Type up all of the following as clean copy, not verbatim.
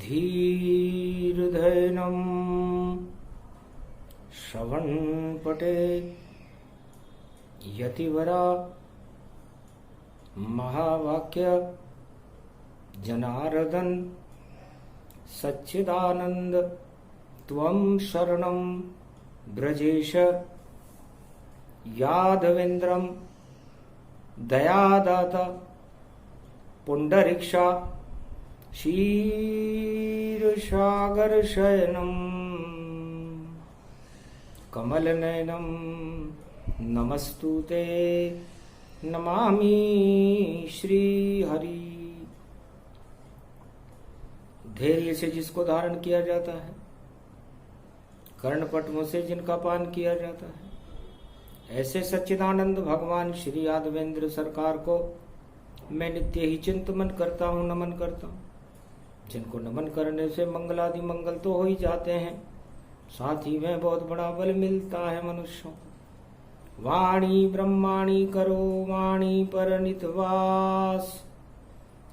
धीर्धैनं श्रवणपठेत् यतिवरा महावाक्य जनार्दन सच्चिदानंद त्वं शरणं ब्रजेश यादवेन्द्रं दयादाता पुंडरीक्षा क्षीरसागरशयनं कमलनयनं नमस्तुते नमामि श्रीहरि। धैर्य से जिसको धारण किया जाता है, कर्णपद्म से जिनका पान किया जाता है, ऐसे सच्चिदानंद भगवान श्री यादवेंद्र सरकार को मैं नित्य ही चिंतन करता हूँ, नमन करता हूँ। जिनको नमन करने से मंगलादि मंगल तो हो ही जाते हैं, साथ ही में बहुत बड़ा बल मिलता है मनुष्यों को। वाणी ब्रह्माणी करो वाणी पर नितवास,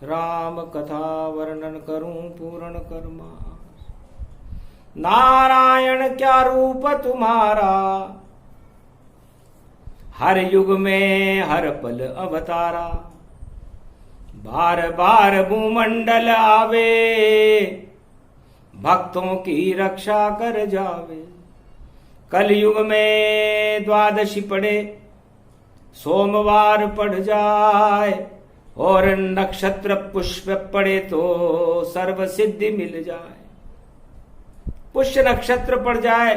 राम कथा वर्णन करूं पूर्ण कर्मा। नारायण क्या रूप तुम्हारा, हर युग में हर पल अवतारा। बार बार भूमंडल आवे, भक्तों की रक्षा कर जावे। कलयुग में द्वादशी पड़े, सोमवार पड़ जाए, और नक्षत्र पुष्प पड़े तो सर्व सिद्धि मिल जाए। पुष्य नक्षत्र पड़ जाए,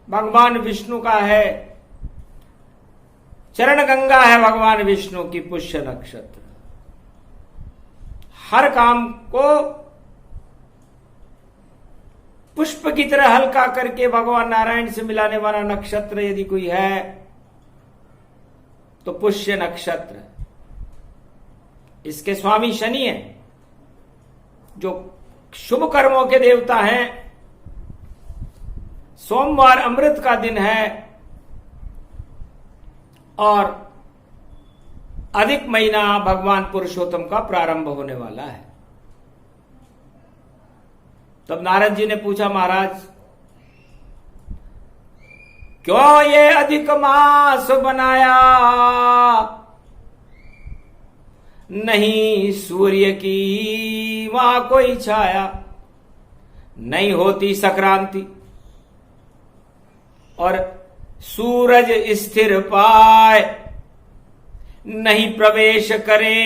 भगवान विष्णु का है, चरण गंगा है भगवान विष्णु की पुष्य नक्षत्र। हर काम को पुष्प की तरह हल्का करके भगवान नारायण से मिलाने वाला नक्षत्र यदि कोई है तो पुष्य नक्षत्र। इसके स्वामी शनि हैं, जो शुभ कर्मों के देवता हैं। सोमवार अमृत का दिन है और अधिक महीना भगवान पुरुषोत्तम का प्रारंभ होने वाला है। तब नारद जी ने पूछा, महाराज क्यों ये अधिक मास बनाया, नहीं सूर्य की वहां कोई छाया, नहीं होती संक्रांति, और सूरज स्थिर पाए, नहीं प्रवेश करे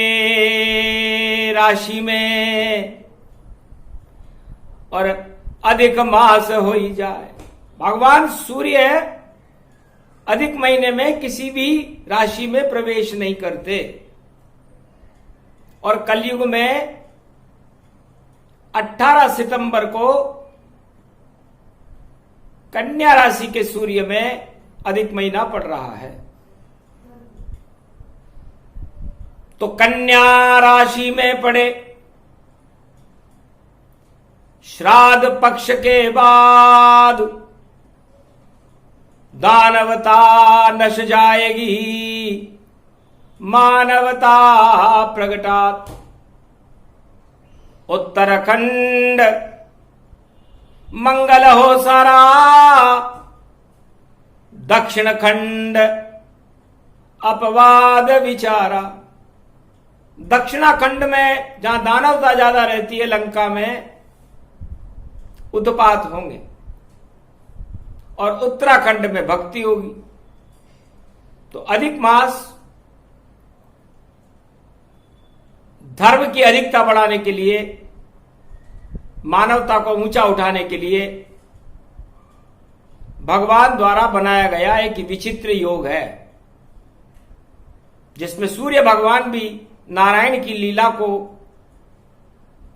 राशि में, और अधिक मास हो ही जाए। भगवान सूर्य अधिक महीने में किसी भी राशि में प्रवेश नहीं करते, और कलयुग में 18 सितंबर को कन्या राशि के सूर्य में अधिक महीना पड़ रहा है। तो कन्या राशि में पड़े, श्राद्ध पक्ष के बाद दानवता नश जाएगी, मानवता प्रगटात। उत्तराखंड मंगल हो सारा, दक्षिण खंड अपवाद विचारा। दक्षिणाखंड में जहां दानवता ज्यादा रहती है, लंका में उत्पात होंगे, और उत्तराखंड में भक्ति होगी। तो अधिक मास धर्म की अधिकता बढ़ाने के लिए, मानवता को ऊंचा उठाने के लिए भगवान द्वारा बनाया गया एक विचित्र योग है, जिसमें सूर्य भगवान भी नारायण की लीला को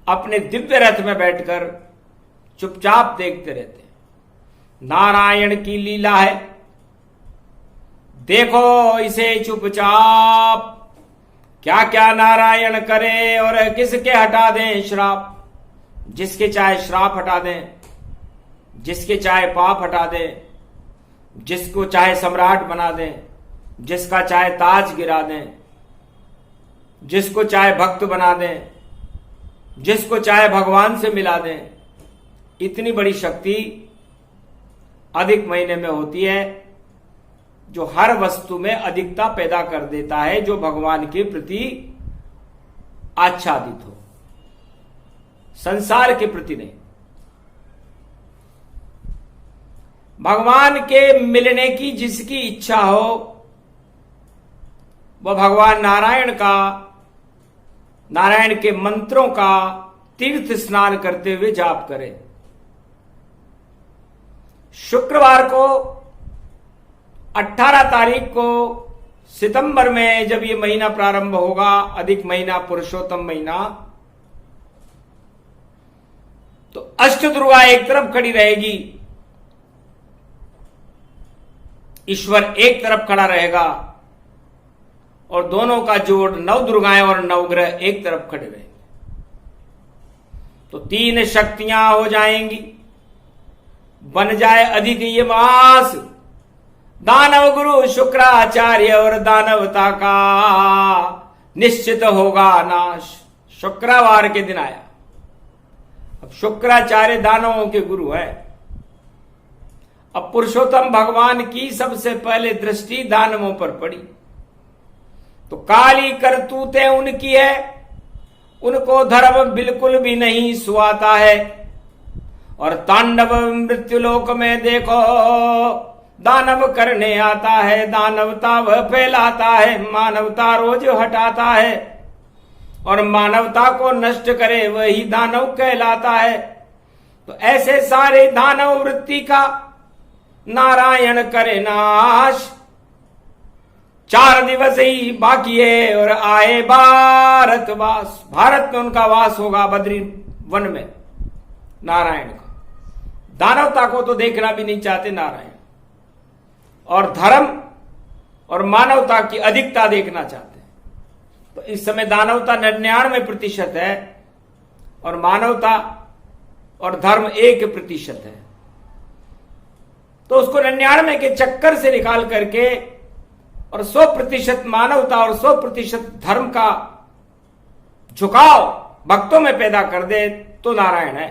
अपने दिव्य रथ में बैठकर चुपचाप देखते रहते हैं। नारायण की लीला है, देखो इसे चुपचाप, क्या क्या नारायण करे और किसके हटा दें श्राप। जिसके चाहे श्राप हटा दें, जिसके चाहे पाप हटा दें, जिसको चाहे सम्राट बना दें, जिसका चाहे ताज गिरा दें, जिसको चाहे भक्त बना दें। जिसको चाहे भगवान से मिला दें। इतनी बड़ी शक्ति अधिक महीने में होती है, जो हर वस्तु में अधिकता पैदा कर देता है, जो भगवान के प्रति आच्छादित हो, संसार के प्रति नहीं। भगवान के मिलने की जिसकी इच्छा हो, वह भगवान नारायण के मंत्रों का तीर्थ स्नान करते हुए जाप करे। शुक्रवार को 18 तारीख को सितंबर में जब ये महीना प्रारंभ होगा, अधिक महीना, पुरुषोत्तम महीना, तो अष्ट दुर्गा एक तरफ खड़ी रहेगी, ईश्वर एक तरफ खड़ा रहेगा, और दोनों का जोड़ 9 दुर्गाएं और 9 ग्रह एक तरफ खड़े रहेंगे। तो 3 शक्तियां हो जाएंगी, बन जाए अधिक ये मास। दानव गुरु शुक्राचार्य और दानवता का निश्चित होगा नाश। शुक्रवार के दिन आया। अब शुक्राचार्य दानवों के गुरु है। अब पुरुषोत्तम भगवान की सबसे पहले दृष्टि दानवों पर पड़ी, तो काली करतूतें उनकी है, उनको धर्म बिल्कुल भी नहीं सुहाता है। और तांडव मृत्युलोक में देखो दानव करने आता है, दानवता वह फैलाता है, मानवता रोज हटाता है, और मानवता को नष्ट करे वही दानव कहलाता है। तो ऐसे सारे दानव वृत्ति का नारायण करे नाश। 4 दिवस ही बाकी है और आए भारतवास। भारत में उनका वास होगा, बद्री वन में नारायण का। दानवता को तो देखना भी नहीं चाहते नारायण, और धर्म और मानवता की अधिकता देखना चाहते हैं। तो इस समय दानवता 99% है और मानवता और धर्म 1% है। तो उसको 99 के चक्कर से निकाल करके और 100% मानवता और 100% धर्म का झुकाव भक्तों में पैदा कर दे तो नारायण है।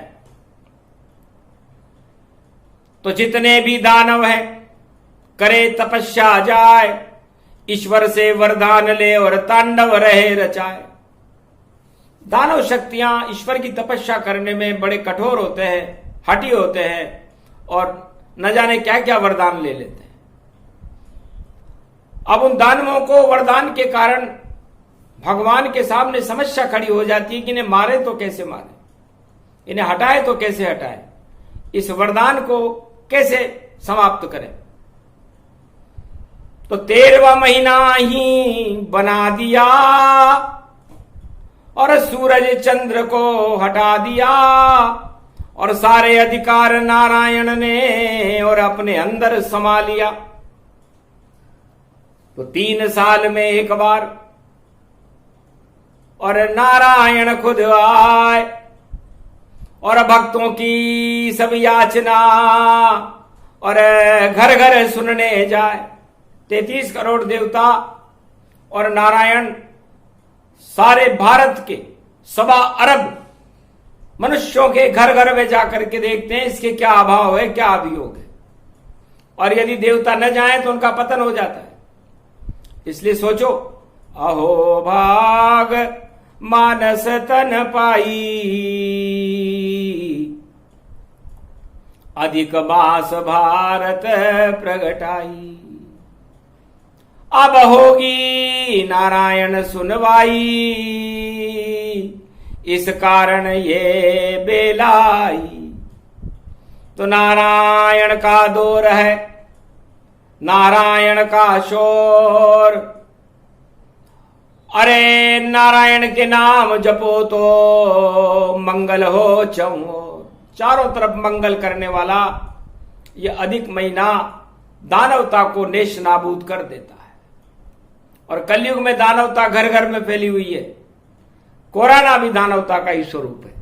तो जितने भी दानव हैं करे तपस्या जाए, ईश्वर से वरदान ले और तांडव रहे रचाए। दानव शक्तियां ईश्वर की तपस्या करने में बड़े कठोर होते हैं, हठी होते हैं, और न जाने क्या क्या वरदान ले लेते हैं। अब उन दानवों को वरदान के कारण भगवान के सामने समस्या खड़ी हो जाती है कि इन्हें मारे तो कैसे मारे, इन्हें हटाए तो कैसे हटाए, इस वरदान को कैसे समाप्त करें। तो 13वां महीना ही बना दिया और सूरज चंद्र को हटा दिया, और सारे अधिकार नारायण ने और अपने अंदर समा लिया। तो 3 साल में एक बार और नारायण खुद आए और भक्तों की सब याचना और घर घर सुनने जाए। 33 करोड़ देवता और नारायण सारे भारत के 1.25 अरब मनुष्यों के घर घर में जाकर के देखते हैं इसके क्या अभाव है, क्या अभियोग है, और यदि देवता न जाए तो उनका पतन हो जाता है। इसलिए सोचो, अहो भाग मानस तन पाई, अधिक मास भारत प्रगटाई। अब होगी नारायण सुनवाई, इस कारण ये बेलाई। तो नारायण का दौर है, नारायण का शोर। अरे नारायण के नाम जपो तो मंगल हो चौर। चारों तरफ मंगल करने वाला ये अधिक महीना दानवता को नेश नाबूद कर देता है। और कलयुग में दानवता घर घर में फैली हुई है। कोरोना भी दानवता का ही स्वरूप है।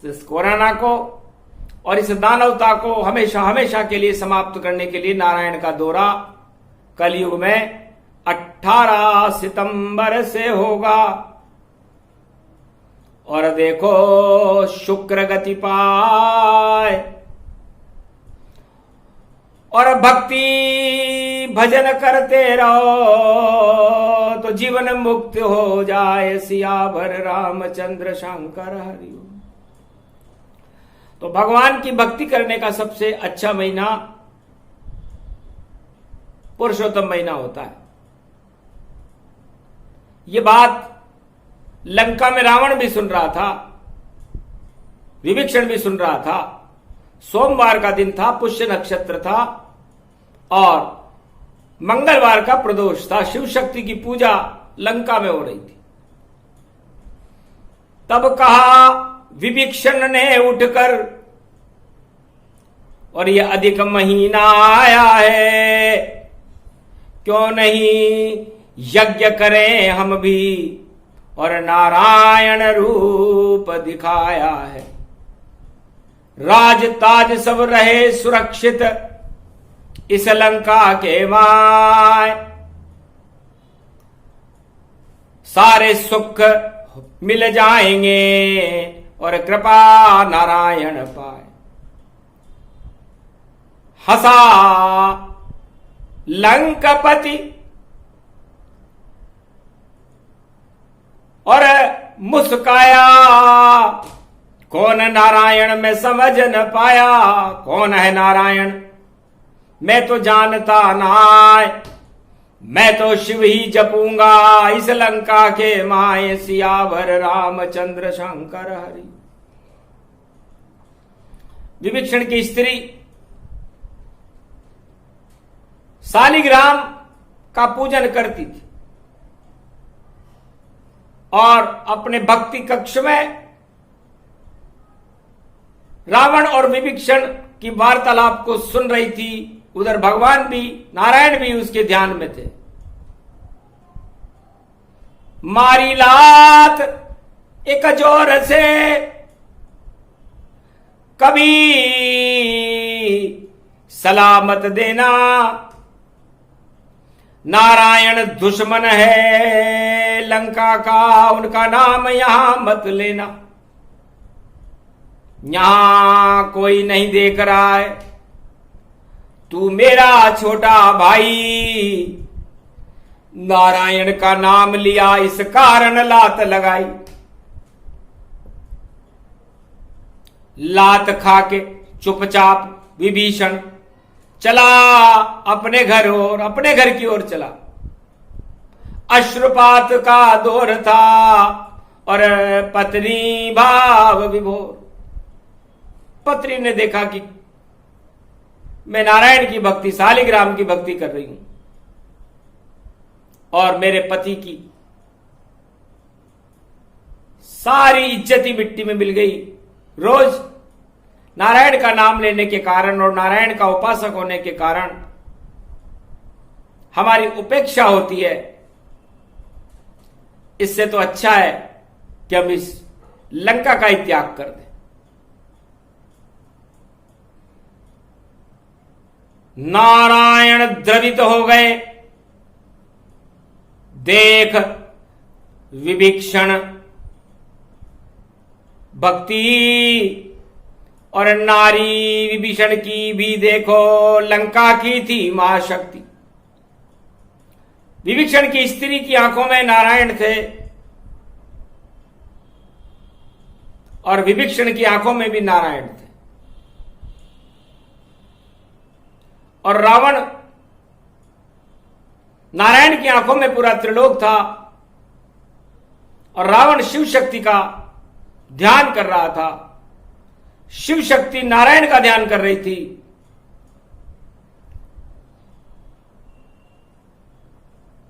तो इस कोरोना को और इस दानवता को हमेशा हमेशा के लिए समाप्त करने के लिए नारायण का दौरा कलयुग में 18 सितंबर से होगा। और देखो शुक्र गति पाए, और भक्ति भजन करते रहो तो जीवन मुक्त हो जाए। सियावर रामचंद्र शंकर हरि। तो भगवान की भक्ति करने का सबसे अच्छा महीना पुरुषोत्तम महीना होता है। ये बात लंका में रावण भी सुन रहा था, विभीषण भी सुन रहा था। सोमवार का दिन था, पुष्य नक्षत्र था और मंगलवार का प्रदोष था। शिव शक्ति की पूजा लंका में हो रही थी। तब कहा विभीषण ने उठकर, और ये अधिक महीना आया है, क्यों नहीं यज्ञ करें हम भी, और नारायण रूप दिखाया है। राज ताज सब रहे सुरक्षित इस लंका के माय, सारे सुख मिल जाएंगे और कृपा नारायण पाए। हंसा लंकापति और मुस्काया, कौन नारायण मैं समझ न पाया। कौन है नारायण मैं तो जानता ना, मैं तो शिव ही जपूंगा इस लंका के माए। सियावर रामचंद्र शंकर हरि। विभीषण की स्त्री शालिग्राम का पूजन करती थी और अपने भक्ति कक्ष में रावण और विभीषण की वार्तालाप को सुन रही थी। उधर भगवान भी, नारायण भी उसके ध्यान में थे। मारी लात एक जोर से कभी सलामत देना, नारायण दुश्मन है लंका का, उनका नाम यहां मत लेना। यहां कोई नहीं देख रहा है, तू मेरा छोटा भाई, नारायण का नाम लिया इस कारण लात लगाई। लात खा के चुपचाप विभीषण चला अपने घर, और अपने घर की ओर चला। अश्रुपात का दौर था और पत्नी भाव विभोर। पत्नी ने देखा कि मैं नारायण की भक्ति, शालिग्राम की भक्ति कर रही हूं और मेरे पति की सारी इज्जत ही मिट्टी में मिल गई। रोज नारायण का नाम लेने के कारण और नारायण का उपासक होने के कारण हमारी उपेक्षा होती है। इससे तो अच्छा है कि हम इस लंका का ही त्याग कर दें। नारायण द्रवित हो गए, देख विभीषण भक्ति और नारी विभीषण की भी देखो लंका की थी महाशक्ति। विभीषण की स्त्री की आंखों में नारायण थे और विभीषण की आंखों में भी नारायण थे। और रावण, नारायण की आंखों में पूरा त्रिलोक था और रावण शिव शक्ति का ध्यान कर रहा था। शिव शक्ति नारायण का ध्यान कर रही थी।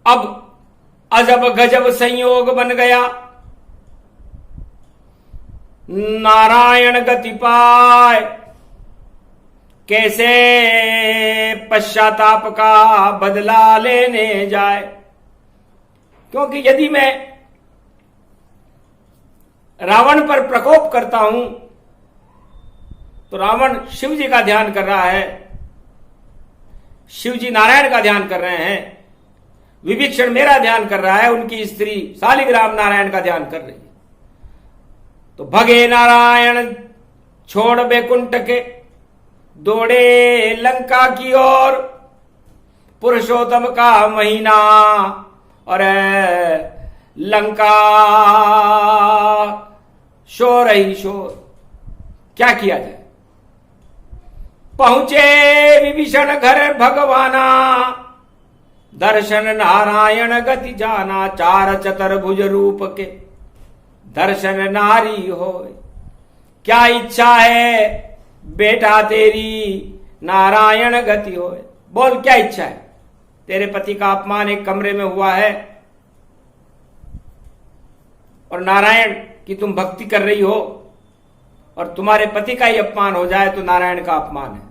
अब अजब गजब संयोग बन गया। नारायण गति पाए, कैसे पश्चाताप का बदला लेने जाए। क्योंकि यदि मैं रावण पर प्रकोप करता हूं तो रावण शिव जी का ध्यान कर रहा है, शिव जी नारायण का ध्यान कर रहे हैं। विभीषण मेरा ध्यान कर रहा है, उनकी स्त्री शालिग्राम नारायण का ध्यान कर रही है। तो भगे नारायण छोड़ बैकुंठ के, दौड़े लंका की ओर। पुरुषोत्तम का महीना और लंका शोर ही शोर, क्या किया जाए। पहुंचे विभीषण घर भगवाना, दर्शन नारायण गति जाना। चार चतुर्भुज रूप के दर्शन नारी होए, क्या इच्छा है बेटा तेरी नारायण गति होए। बोल क्या इच्छा है। तेरे पति का अपमान एक कमरे में हुआ है और नारायण की तुम भक्ति कर रही हो, और तुम्हारे पति का ही अपमान हो जाए तो नारायण का अपमान है।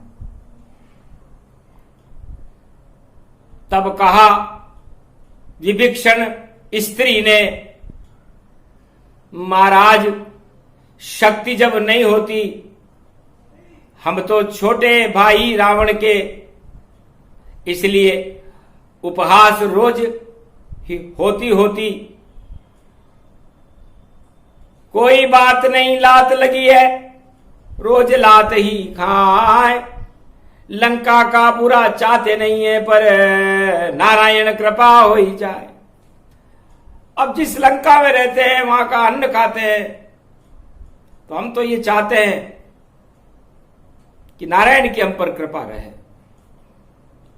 तब कहा विभीषण स्त्री ने, महाराज शक्ति जब नहीं होती, हम तो छोटे भाई रावण के, इसलिए उपहास रोज ही होती। कोई बात नहीं, लात लगी है रोज लात ही खाए। लंका का बुरा चाहते नहीं है, पर नारायण कृपा हो ही जाए। अब जिस लंका में रहते हैं वहां का अन्न खाते हैं, तो हम तो ये चाहते हैं कि नारायण की हम पर कृपा रहे।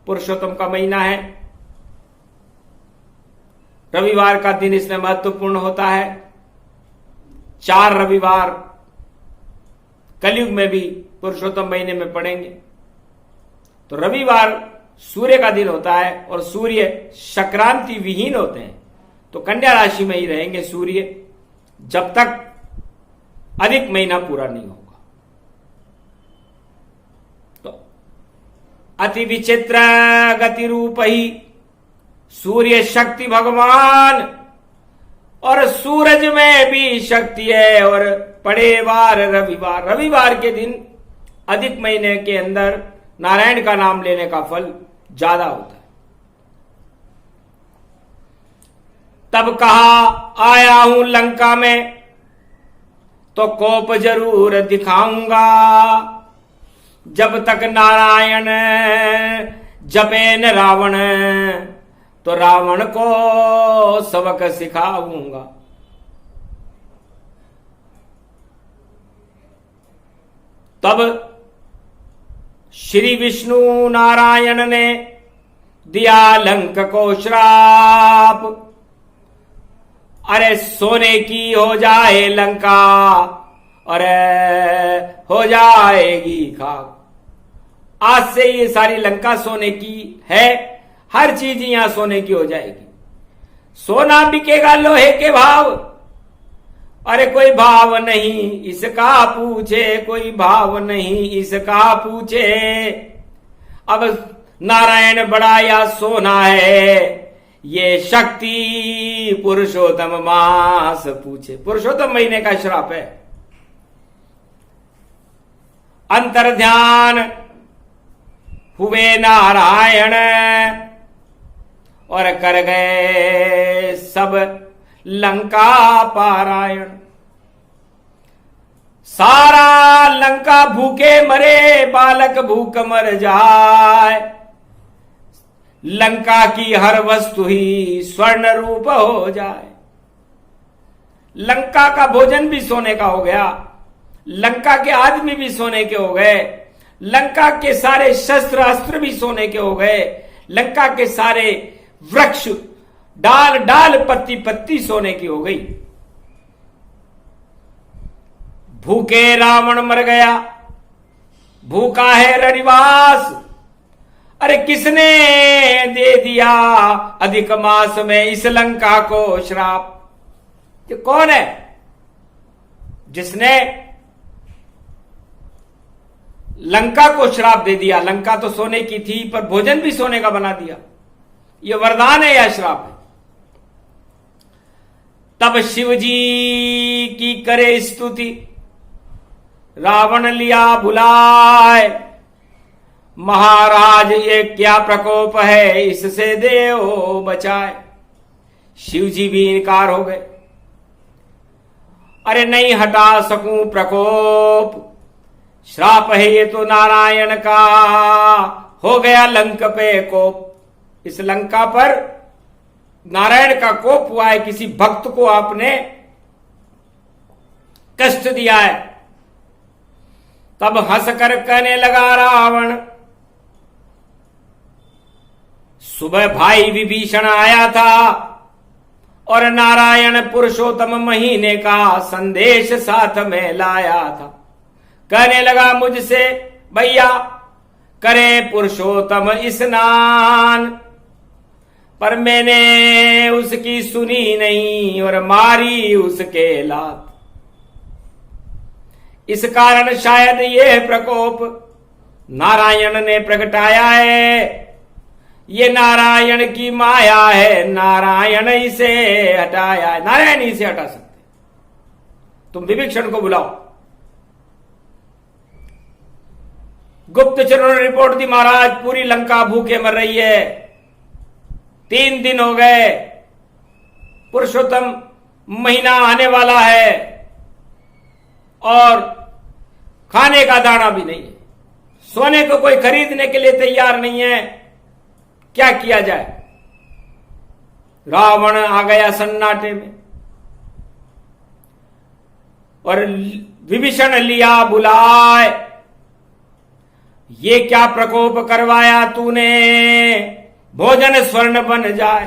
पुरुषोत्तम का महीना है, रविवार का दिन इसमें महत्वपूर्ण होता है। 4 रविवार कलयुग में भी पुरुषोत्तम महीने में पड़ेंगे। तो रविवार सूर्य का दिन होता है और सूर्य संक्रांति विहीन होते हैं, तो कन्या राशि में ही रहेंगे सूर्य जब तक अधिक महीना पूरा नहीं होगा। तो अति विचित्र गति रूप ही सूर्य शक्ति भगवान, और सूरज में भी शक्ति है। और पड़े वार रविवार, रविवार के दिन अधिक महीने के अंदर नारायण का नाम लेने का फल ज्यादा होता है। तब कहा आया हूं लंका में, तो कोप जरूर दिखाऊंगा। जब तक नारायण जपे न रावण, तो रावण को सबक सिखाऊंगा। तब श्री विष्णु नारायण ने दिया लंक को श्राप। अरे सोने की हो जाए लंका, अरे हो जाएगी खाक। आज से ये सारी लंका सोने की है, हर चीज यहां सोने की हो जाएगी। सोना बिकेगा लोहे के भाव, अरे कोई भाव नहीं इसका पूछे, कोई भाव नहीं इसका पूछे। अब नारायण बड़ा या सोना है, ये शक्ति पुरुषोत्तम मास पूछे। पुरुषोत्तम महीने का श्राप है। अंतर ध्यान हुए नारायण, और कर गए सब लंका पारायण। सारा लंका भूखे मरे, बालक भूख मर जाए। लंका की हर वस्तु ही स्वर्ण रूप हो जाए। लंका का भोजन भी सोने का हो गया, लंका के आदमी भी सोने के हो गए, लंका के सारे शस्त्र अस्त्र भी सोने के हो गए, लंका के सारे वृक्ष डाल डाल पत्ती पत्ती सोने की हो गई। भूखे रावण मर गया, भूखा है रविवास। अरे किसने दे दिया अधिक मास में इस लंका को श्राप? ये कौन है जिसने लंका को श्राप दे दिया? लंका तो सोने की थी, पर भोजन भी सोने का बना दिया। यह वरदान है या श्राप है? तब शिव जी की करे स्तुति, रावण लिया बुलाए। महाराज ये क्या प्रकोप है, इससे देव बचाए। शिव जी भी इनकार हो गए। अरे नहीं हटा सकूं प्रकोप, श्राप है ये तो नारायण का, हो गया लंक पे कोप। इस लंका पर नारायण का कोप हुआ है, किसी भक्त को आपने कष्ट दिया है। तब हंसकर कहने लगा रावण, सुबह भाई विभीषण आया था और नारायण पुरुषोत्तम महीने का संदेश साथ में लाया था। कहने लगा मुझसे, भैया करे पुरुषोत्तम स्नान, पर मैंने उसकी सुनी नहीं और मारी उसके लात। इस कारण शायद यह प्रकोप नारायण ने प्रगटाया है। ये नारायण की माया है, नारायण इसे हटाया है, नारायण इसे हटा सकते। तुम विभीषण को बुलाओ। गुप्तचरों ने रिपोर्ट दी, महाराज पूरी लंका भूखे मर रही है, 3 दिन हो गए, पुरुषोत्तम महीना आने वाला है और खाने का दाना भी नहीं है, सोने को कोई खरीदने के लिए तैयार नहीं है, क्या किया जाए। रावण आ गया सन्नाटे में और विभीषण लिया बुलाए, ये क्या प्रकोप करवाया तूने, भोजन स्वर्ण बन जाए।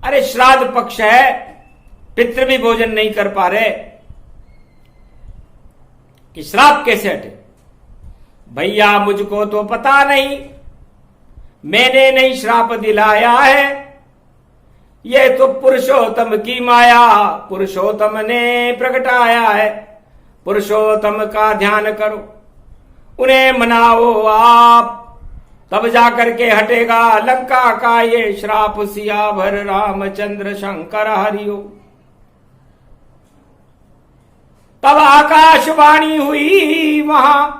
अरे श्राद्ध पक्ष है, पितृ भी भोजन नहीं कर पा रहे, कि श्राप कैसे हटे। भैया मुझको तो पता नहीं, मैंने नहीं श्राप दिलाया है, यह तो पुरुषोत्तम की माया पुरुषोत्तम ने प्रगटाया है। पुरुषोत्तम का ध्यान करो, उन्हें मनाओ आप, तब जाकर के हटेगा लंका का ये श्राप। सियावर रामचंद्र शंकर हरिओ। तब आकाशवाणी हुई वहां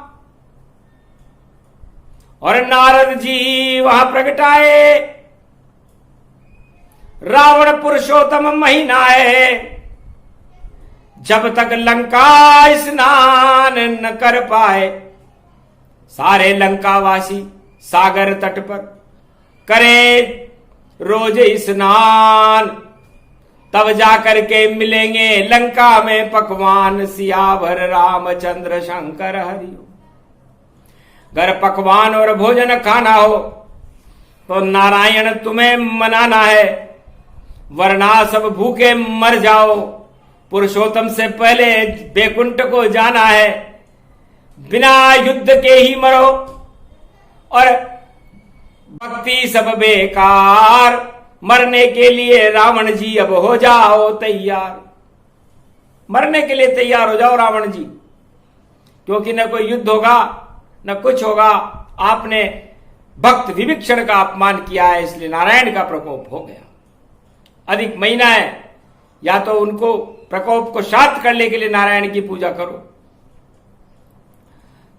और नारद जी वहां प्रगटाए, रावण पुरुषोत्तम महीना है, जब तक लंका स्नान न कर पाए, सारे लंकावासी सागर तट पर करे रोज स्नान, तब जाकर के मिलेंगे लंका में पकवान। सियावर रामचंद्र शंकर हरिओ। अगर पकवान और भोजन खाना हो तो नारायण तुम्हें मनाना है, वरना सब भूखे मर जाओ। पुरुषोत्तम से पहले बैकुंठ को जाना है, बिना युद्ध के ही मरो और भक्ति सब बेकार। मरने के लिए रावण जी अब हो जाओ तैयार, मरने के लिए तैयार हो जाओ रावण जी, क्योंकि न कोई युद्ध होगा न कुछ होगा। आपने भक्त विभीषण का अपमान किया है, इसलिए नारायण का प्रकोप हो गया। अधिक महीना है, या तो उनको प्रकोप को शांत करने के लिए नारायण की पूजा करो।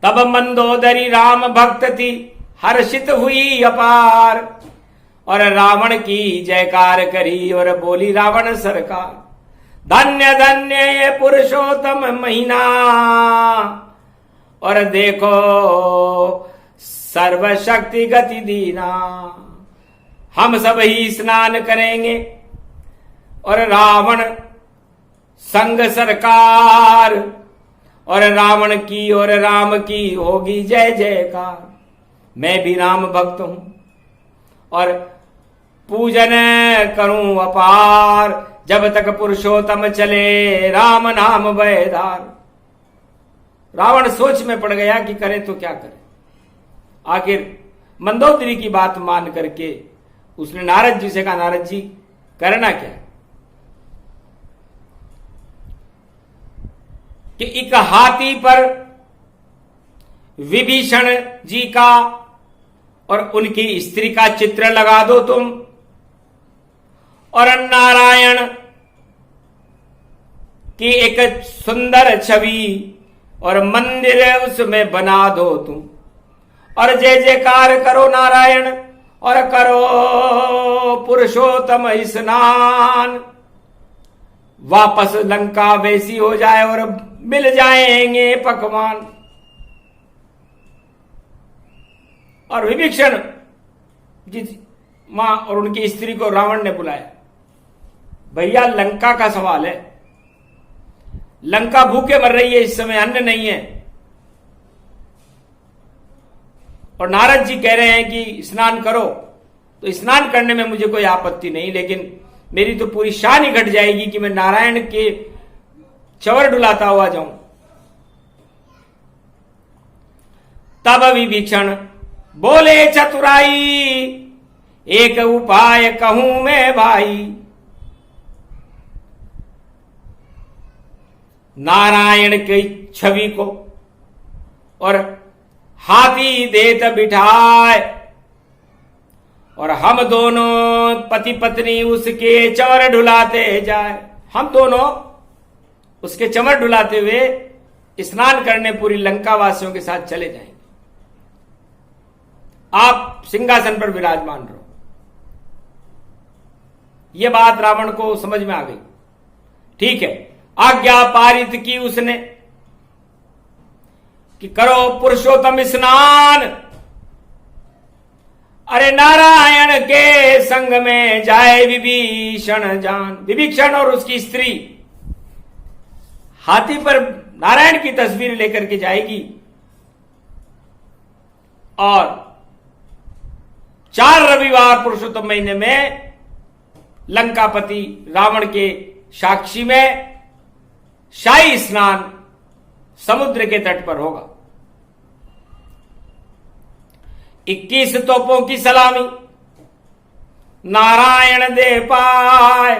तब मंदोदरी राम भक्त थी, हर्षित हुई अपार, और रावण की जयकार करी और बोली रावण सरकार, धन्य धन्य ये पुरुषोत्तम महीना, और देखो सर्वशक्ति गति दीना। हम सब ही स्नान करेंगे और रावण संग सरकार, और रावण की और राम की होगी जय जयकार। मैं भी राम भक्त हूं और पूजन करूं अपार, जब तक पुरुषोत्तम चले राम नाम वैधार। रावण सोच में पड़ गया कि करे तो क्या करे। आखिर मंदोदरी की बात मान करके उसने नारद जी से कहा, नारद जी करना क्या कि एक हाथी पर विभीषण जी का और उनकी स्त्री का चित्र लगा दो तुम, और नारायण की एक सुंदर छवि और मंदिर उसमें बना दो तुम, और जय जयकार करो नारायण और करो पुरुषोत्तम स्नान। वापस लंका वैसी हो जाए और मिल जाएंगे पकवान। और विभीषण जी मां और उनकी स्त्री को रावण ने बुलाया। भैया लंका का सवाल है, लंका भूखे मर रही है, इस समय अन्न नहीं है। और नारद जी कह रहे हैं कि स्नान करो, तो स्नान करने में मुझे कोई आपत्ति नहीं, लेकिन मेरी तो पूरी शान ही घट जाएगी कि मैं नारायण के चवर डुलाता हुआ जाऊं। तब विभीषण बोले चतुराई, एक उपाय कहूं मैं भाई। नारायण की छवि को और हाथी देत बिठाए, और हम दोनों पति पत्नी उसके चवर ढुलाते जाए। हम दोनों उसके चवर ढुलाते हुए स्नान करने पूरी लंका वासियों के साथ चले जाएंगे। आप सिंहासन पर विराजमान रहो। यह बात रावण को समझ में आ गई। ठीक है, आज्ञा पारित की उसने कि करो पुरुषोत्तम स्नान। अरे नारायण के संग में जाए विभीषण जान। विभीषण और उसकी स्त्री हाथी पर नारायण की तस्वीर लेकर के जाएगी और 4 रविवार पुरुषोत्तम महीने में लंकापति रावण के साक्षी में शाही स्नान समुद्र के तट पर होगा। 21 तोपों की सलामी नारायण दे पाए।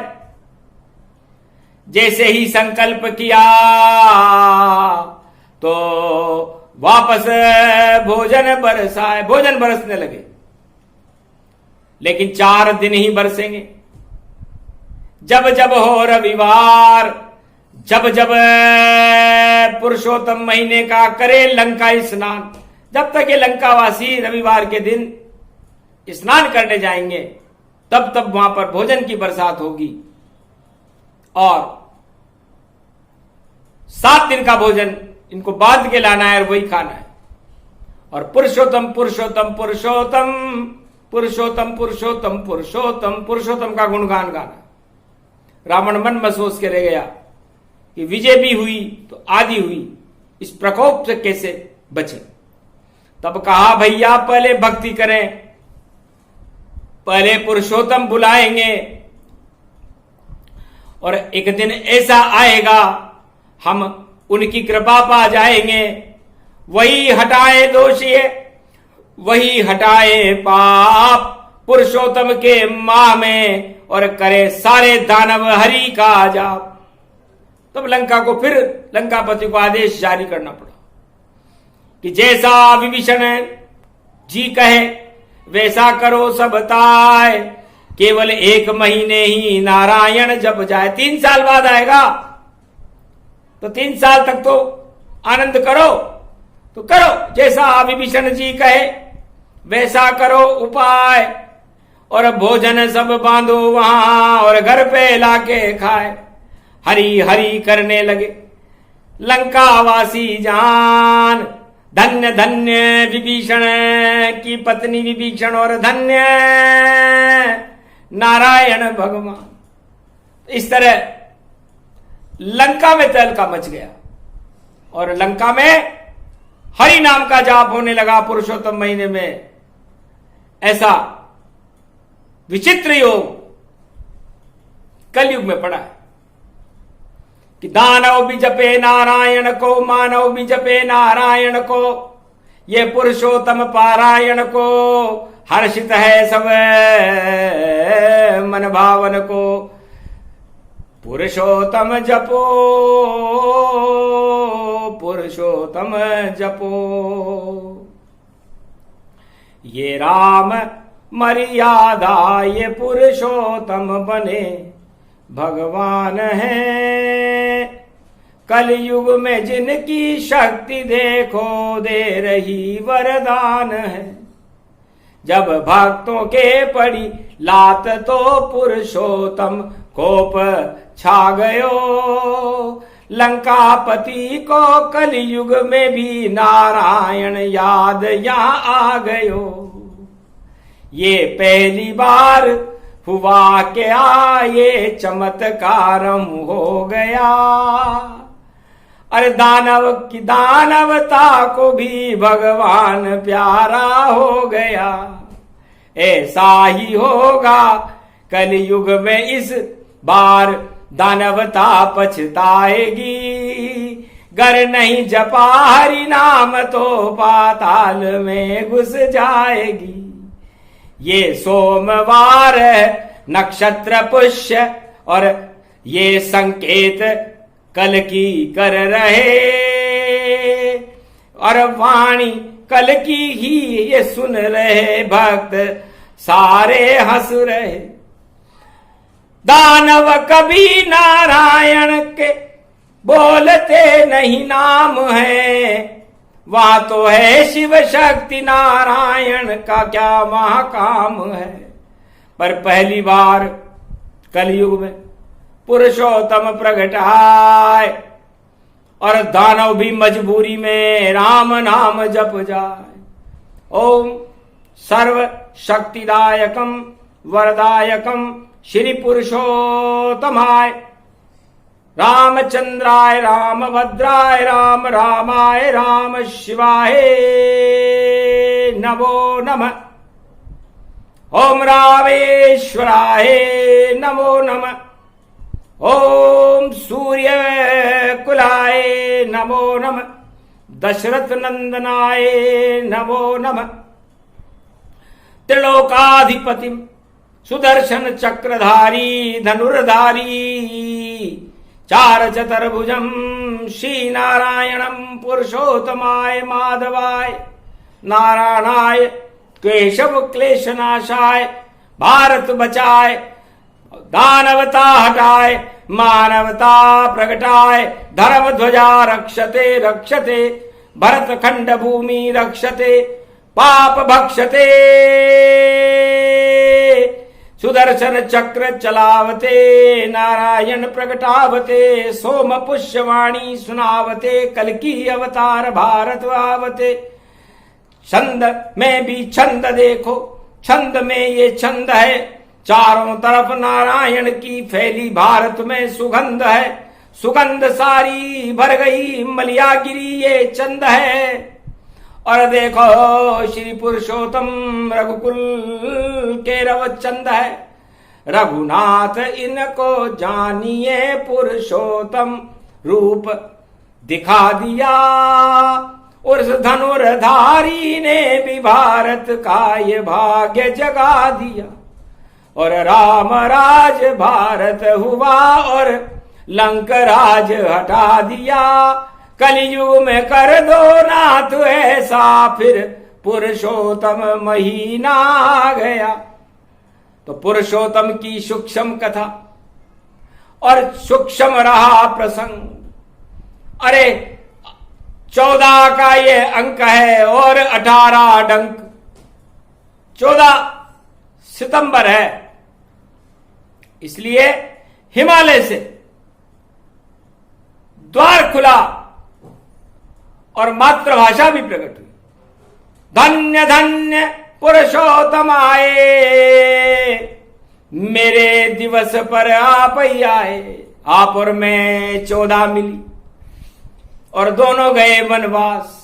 जैसे ही संकल्प किया तो वापस भोजन बरसाए। भोजन बरसने लगे, लेकिन 4 दिन ही बरसेंगे। जब जब हो रविवार, जब जब पुरुषोत्तम महीने का करे लंका स्नान, जब तक ये लंकावासी रविवार के दिन स्नान करने जाएंगे तब तब वहां पर भोजन की बरसात होगी। और 7 दिन का भोजन इनको बांध के लाना है और वही खाना है। और पुरुषोत्तम पुरुषोत्तम पुरुषोत्तम पुरुषोत्तम पुरुषोत्तम पुरुषोत्तम पुरुषोत्तम का गुणगान गाना। रावण मन में सोच के रह गया कि विजय भी हुई तो आदि हुई, इस प्रकोप से कैसे बचे। तब कहा भैया पहले भक्ति करें, पहले पुरुषोत्तम बुलाएंगे और एक दिन ऐसा आएगा हम उनकी कृपा पा जाएंगे। वही हटाए दोषी, वही हटाए पाप पुरुषोत्तम के माह में, और करे सारे दानव हरि का जाप। तब लंका को फिर लंकापति को आदेश जारी करना पड़ा कि जैसा विभीषण जी कहे वैसा करो सब ताय। केवल 1 महीने ही नारायण जप जाए। 3 साल बाद आएगा तो 3 साल तक तो आनंद करो, तो करो जैसा विभीषण जी कहे वैसा करो उपाय। और भोजन सब बांधो वहां और घर पे लाके खाए। हरि हरि करने लगे लंकावासी जान। धन्य धन्य विभीषण की पत्नी विभीषण और धन्य नारायण भगवान। इस तरह लंका में तहलका मच गया और लंका में हरि नाम का जाप होने लगा पुरुषोत्तम महीने में। ऐसा विचित्र योग कलयुग में पड़ा है कि दानव भी जपे नारायण को, मानव भी जपे नारायण को, ये पुरुषोत्तम पारायण को हर्षित है सब मन भावन को। पुरुषोत्तम जपो पुरुषोत्तम जपो, ये राम मर्यादा ये पुरुषोत्तम बने भगवान है। कलयुग में जिनकी शक्ति देखो दे रही वरदान है। जब भक्तों के पड़ी लात तो पुरुषोत्तम कोप छा गयो। लंकापति को कलयुग में भी नारायण याद यहाँ आ गयो। ये पहली बार हुआ क्या ये चमत्कारम हो गया। अरे दानव की दानवता को भी भगवान प्यारा हो गया। ऐसा ही होगा कलयुग में इस बार दानवता पछताएगी। गर नहीं जपा हरि नाम तो पाताल में घुस जाएगी। ये सोमवार नक्षत्र पुष्य और ये संकेत कल की कर रहे। और वाणी कल की ही ये सुन रहे भक्त सारे हंस रहे। दानव कभी नारायण के बोलते नहीं नाम है। वहां तो है शिव शक्ति नारायण का क्या महाकाम है। पर पहली बार कलयुग में पुरुषोत्तम प्रकट आए और दानव भी मजबूरी में राम नाम जप जाए। ओम सर्व शक्तिदायकम वरदायकम श्री पुरुषोत्तमाय रामचंद्राय रामभद्राय राम रामाय राम शिवाय नमो नमः। ओम रामेश्वराय नमो नमः। ओम सूर्य कुलाय नमो नमः। दशरथ नंदनाय नमो नमः। त्रिलोकाधिपति सुदर्शन चक्रधारी धनुर्धारी चार चतुर्भुजम श्री नारायणम पुरुषोत्तमाय माधवाय नारायणाय केशव क्लेशनाशाय भारत बचाए दानवता हटाए मानवता प्रगटाए धर्म ध्वजा रक्षते रक्षते भरत खंड भूमि रक्षते पाप भक्षते सुदर्शन चक्र चलावते नारायण प्रगटावते सोम पुष्यवाणी सुनावते कल की अवतार भारत आवते। छंद में भी छंद देखो छंद में ये छंद है। चारों तरफ नारायण की फैली भारत में सुगंध है। सुगंध सारी भर गई मलियागिरी ये चंद है। और देखो श्री पुरुषोत्तम रघुकुल के रव चंद है। रघुनाथ इनको जानिए पुरुषोत्तम रूप दिखा दिया। उस धनुर्धारी ने भी भारत का ये भाग्य जगा दिया। और राम राज भारत हुआ और लंक राज हटा दिया। कलयुग में कर दो नाथ ऐसा फिर पुरुषोत्तम महीना आ गया। तो पुरुषोत्तम की सूक्ष्म कथा और सूक्ष्म रहा प्रसंग। अरे 14 का ये अंक है और 18 डंक। 14 सितंबर है इसलिए हिमालय से द्वार खुला और मातृभाषा भी प्रकट हुई। धन्य धन्य पुरुषोत्तम आए मेरे दिवस पर आप ही आए। आप और मैं 14 मिली और दोनों गए वनवास।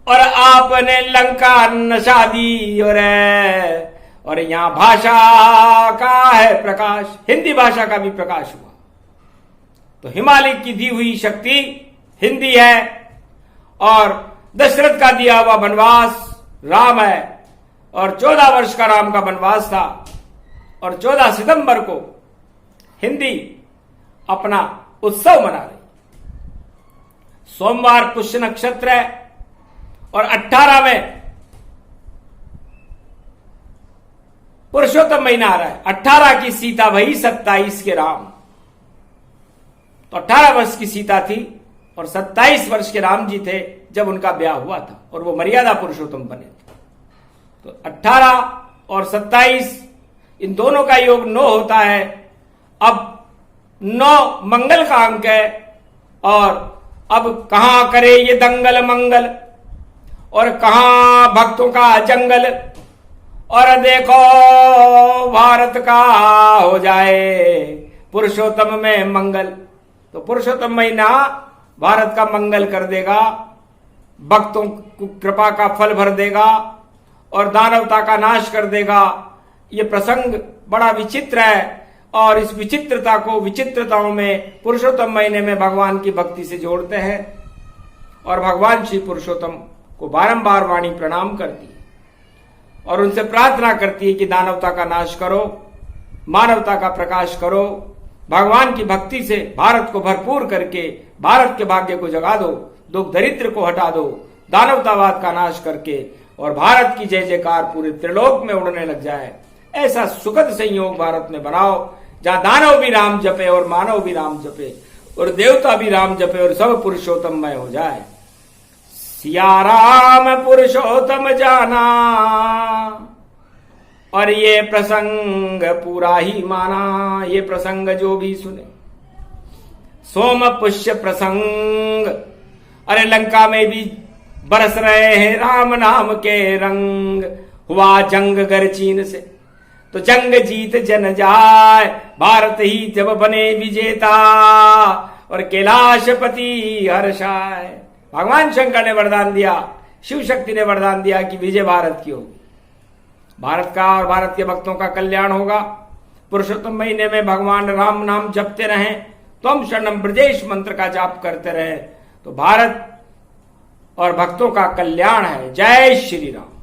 और आपने लंका नशा दी और यहां भाषा का है प्रकाश। हिंदी भाषा का भी प्रकाश हुआ। तो हिमालय की दी हुई शक्ति हिंदी है और दशरथ का दिया हुआ वनवास राम है। और 14 वर्ष का राम का वनवास था। और 14 सितंबर को हिंदी अपना उत्सव मना रही। सोमवार पुष्य नक्षत्र है और 18 में पुरुषोत्तम महीना आ रहा है। 18 की सीता वही 27 के राम। तो 18 वर्ष की सीता थी और 27 वर्ष के राम जी थे जब उनका ब्याह हुआ था और वो मर्यादा पुरुषोत्तम बने थे। तो 18 और 27 इन दोनों का योग 9 होता है अब 9 मंगल का अंक है और अब कहां करे ये दंगल मंगल और कहां भक्तों का जंगल। और देखो भारत का हो जाए पुरुषोत्तम में मंगल। तो पुरुषोत्तम महीना भारत का मंगल कर देगा, भक्तों को कृपा का फल भर देगा और दानवता का नाश कर देगा। ये प्रसंग बड़ा विचित्र है और इस विचित्रता को विचित्रताओं में पुरुषोत्तम महीने में भगवान की भक्ति से जोड़ते हैं और भगवान श्री पुरुषोत्तम को बारंबार वाणी प्रणाम करती है और उनसे प्रार्थना करती है कि दानवता का नाश करो, मानवता का प्रकाश करो, भगवान की भक्ति से भारत को भरपूर करके भारत के भाग्य को जगा दो, दुख दरिद्र को हटा दो, दानवतावाद का नाश करके और भारत की जय जयकार पूरे त्रिलोक में उड़ने लग जाए। ऐसा सुखद संयोग भारत में बनाओ जहां दानव भी राम जपे और मानव भी राम जपे और देवता भी राम जपे और सब पुरुषोत्तममय हो जाए। सिया राम पुरुषोत्तम जाना और ये प्रसंग पूरा ही माना। ये प्रसंग जो भी सुने सोम पुष्य प्रसंग। अरे लंका में भी बरस रहे हैं राम नाम के रंग। हुआ जंग गर चीन से तो जंग जीत जन जाए, भारत ही जब बने विजेता और कैलाशपति हर्षाय। भगवान शंकर ने वरदान दिया, शिव शक्ति ने वरदान दिया कि विजय भारत की होगी, भारत का और भारत के भक्तों का कल्याण होगा। पुरुषोत्तम महीने में भगवान राम नाम जपते रहें, त्वम शरणम ब्रजेश मंत्र का जाप करते रहें तो भारत और भक्तों का कल्याण है। जय श्री राम।